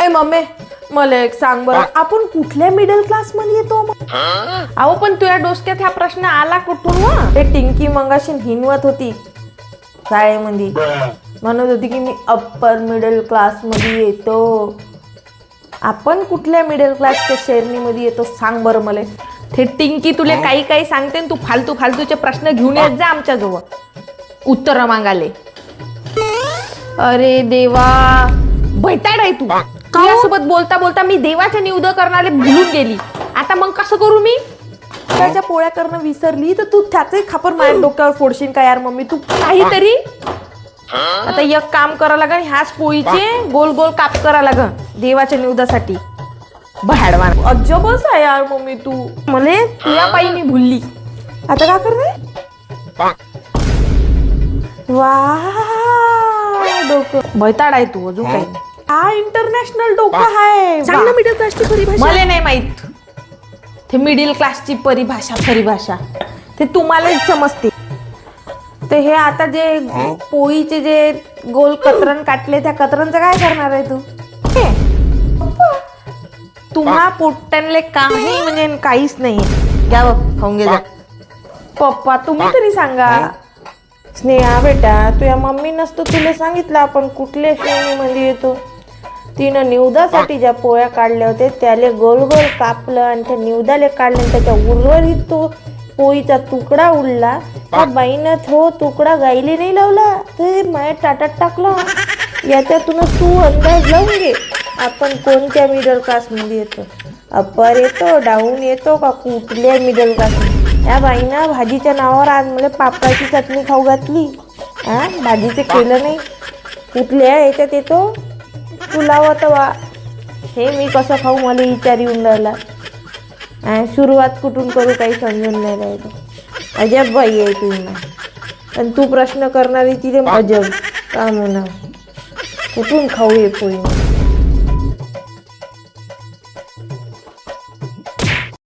ए mummy मला एक सांग बरं, आपण कुठल्या मिडल क्लास मध्ये येतो? अहो पण तुझ्या डोसक्यात हा प्रश्न आला कुठून? ते टिंकी मंगाशी हिनवत होती शाळेमध्ये, म्हणत होती की मी अप्पर मिडल क्लास मध्ये येतो. आपण कुठल्या मिडल क्लासच्या श्रेणीमध्ये येतो सांग बरं मला. ते टिंकी तुला काही काही सांगते तू फालतू फालतूचे प्रश्न घेऊन येत जा आमच्या जवळ उत्तर मागाले. अरे देवा, बैताड आहे तू. तुझ्यासोबत बोलता बोलता मी देवाच्या निवद करणारे भुलून गेली. आता मग कसं करू मी? त्याच्या पोळ्या करणं विसरली तर तू त्याचंही खापर माझ्या डोक्यावर फोडशील का यार मम्मी? तू काहीतरी आता एक काम करा लागन, ह्याच पोळीचे गोल गोल काप करा लागन देवाच्या निवदासाठी. भाडवान अजबच आहे यार मम्मी तू. मले तुझ्या पायी मी भुलली. आता काय करते? वा डोकं बैताड आहे तू. अजून काही हा इंटरनॅशनल डोकं आहे. सांग ना मिडल क्लासची परिभाषा. मला नाही माहित ते मिडल क्लासची परिभाषा ते तुम्हालाच समजते. ते हे आता जे पोळीचे जे गोल कतरण काटले त्या कतरणचं काय करणार आहे तू? तुम्हा पोट्ट्यांले काही म्हणजे काहीच नाही. घ्या बघ खाऊन घे जा. पप्पा तुम्ही तरी सांगा. स्नेहा बेटा, तुझ्या मम्मी नसतो तुला सांगितलं आपण कुठल्या श्रेणीमध्ये येतो. तिनं निवदासाठी ज्या पोळ्या काढल्या होत्या त्याले गोल गोल कापलं आणि त्या निवदाले काढलं, त्याच्या उर्वरित तो पोळीचा तुकडा उडला. त्या बाईनं तो तुकडा गायले नाही लावला, ते माया ताटात टाकला. याच्यातूनच तू अंदाज लावून घे आपण कोणत्या मिडल क्लासमध्ये येतो. अप्पर येतो, डाऊन येतो का कुठल्या मिडल क्लासमध्ये. या बाईनं भाजीच्या नावावर आज मला पापडाची चटणी खाऊ घातली. भाजीचं केलं नाही. कुठल्या याच्यात येतो तू लावत वा. हे मी कसं खाऊ मला विचार येऊन राहिला. सुरुवात कुठून करू काही समजून नाही राहिलं. अजब बाई आहे तू. आणि तू प्रश्न करणारी तिथे अजब का म्हणा. कुठून खाऊ हे पोळी.